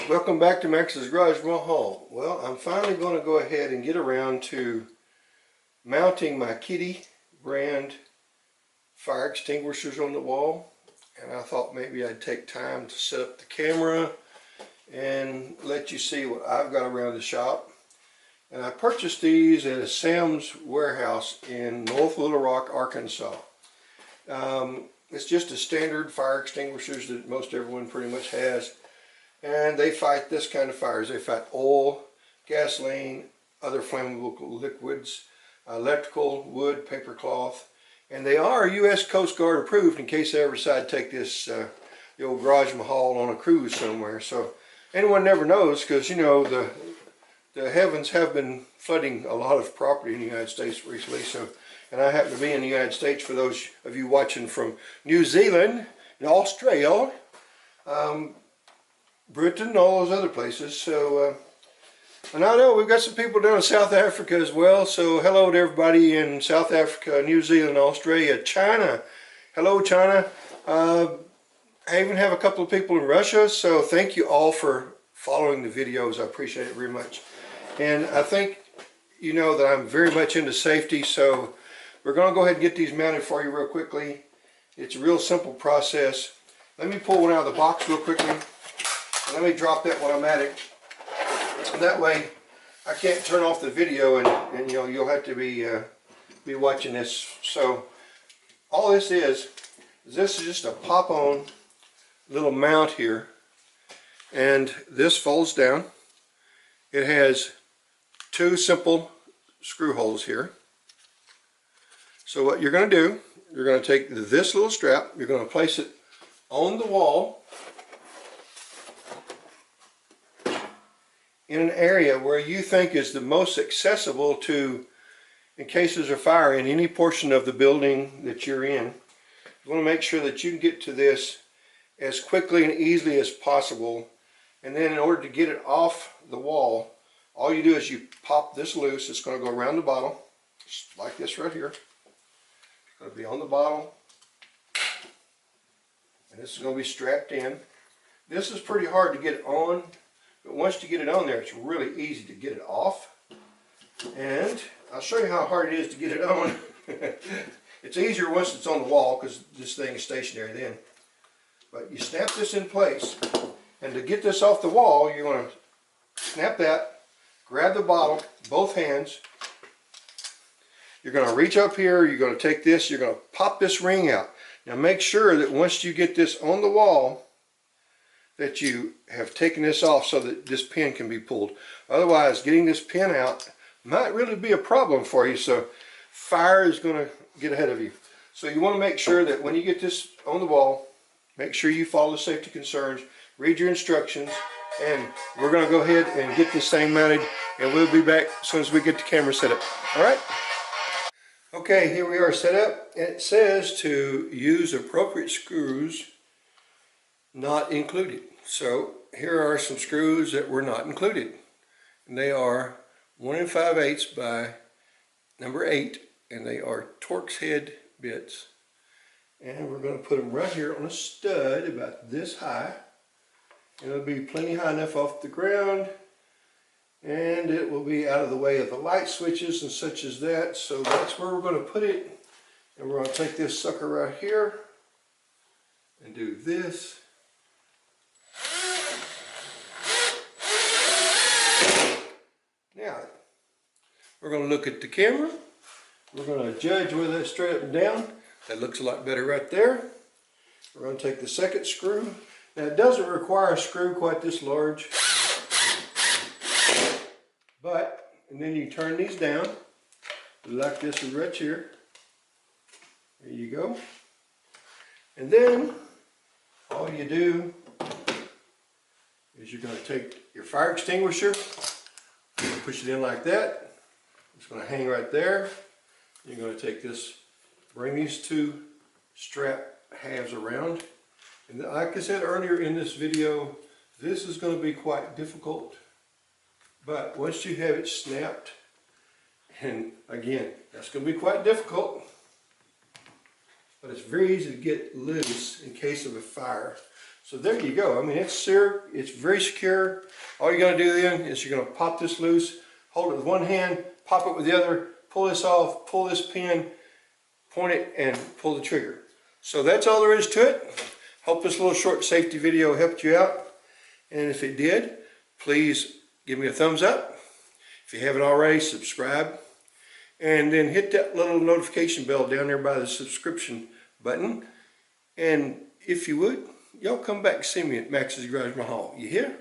Welcome back to Maxs Garaj Mahal. Well, I'm finally going to go ahead and get around to mounting my Kiddee brand fire extinguishers on the wall. And I thought maybe I'd take time to set up the camera and let you see what I've got around the shop. And I purchased these at a Sam's warehouse in North Little Rock, Arkansas. It's just a standard fire extinguishers that most everyone pretty much has. And they fight this kind of fires. They fight oil, gasoline, other flammable liquids, electrical, wood, paper cloth. And they are U.S. Coast Guard approved in case they ever decide to take this, the old Garaj Mahal on a cruise somewhere. So anyone never knows, because you know the heavens have been flooding a lot of property in the United States recently. So, and I happen to be in the United States for those of you watching from New Zealand and Australia. Britain, all those other places. So, and I know we've got some people down in South Africa as well. So hello to everybody in South Africa, New Zealand, Australia, China. Hello, China. I even have a couple of people in Russia. So thank you all for following the videos. I appreciate it very much. And I think you know that I'm very much into safety. So we're going to go ahead and get these mounted for you real quickly. It's a real simple process. Let me pull one out of the box real quickly. Let me drop that while I'm at it. And that way I can't turn off the video and you know, you'll have to be watching this. So all this is just a pop-on little mount here. And this folds down. It has two simple screw holes here. So what you're going to do, you're going to take this little strap, you're going to place it on the wall in an area where you think is the most accessible to in case there's a fire in any portion of the building that you're in. You want to make sure that you can get to this as quickly and easily as possible. And then in order to get it off the wall, all you do is you pop this loose. It's going to go around the bottle, just like this right here. It's going to be on the bottle. And this is going to be strapped in. This is pretty hard to get it on. But once you get it on there, it's really easy to get it off. And I'll show you how hard it is to get it on. It's easier once it's on the wall because this thing is stationary then. But you snap this in place. And to get this off the wall, you're going to snap that, grab the bottle, both hands. You're going to reach up here, you're going to take this, you're going to pop this ring out. Now make sure that once you get this on the wall, that you have taken this off so that this pin can be pulled. Otherwise, getting this pin out might really be a problem for you. So fire is going to get ahead of you. So you want to make sure that when you get this on the wall, make sure you follow the safety concerns, read your instructions, and we're going to go ahead and get this thing mounted, and we'll be back as soon as we get the camera set up. All right? Okay, here we are set up. It says to use appropriate screws not included. So here are some screws that were not included. And they are 1 5/8 by number 8, and they are Torx head bits. And we're going to put them right here on a stud about this high. And it'll be plenty high enough off the ground, and it will be out of the way of the light switches and such as that. So that's where we're going to put it. And we're going to take this sucker right here and do this. Now, we're going to look at the camera. We're going to judge whether it's straight up and down. That looks a lot better right there. We're going to take the second screw. Now, it doesn't require a screw quite this large. But, and then you turn these down, like this is right here. There you go. And then, all you do is you're going to take your fire extinguisher, push it in like that. It's going to hang right there. You're going to take this, bring these two strap halves around. And like I said earlier in this video, this is going to be quite difficult. But once you have it snapped, and again, that's going to be quite difficult, but it's very easy to get loose in case of a fire. So there you go. I mean, it's very secure. All you're gonna do then is you're gonna pop this loose, hold it with one hand, pop it with the other, pull this off, pull this pin, point it, and pull the trigger. So that's all there is to it. Hope this little short safety video helped you out. And if it did, please give me a thumbs up. If you haven't already, subscribe. And then hit that little notification bell down there by the subscription button. And if you would, y'all come back and see me at Maxs Garaj Mahal. You hear?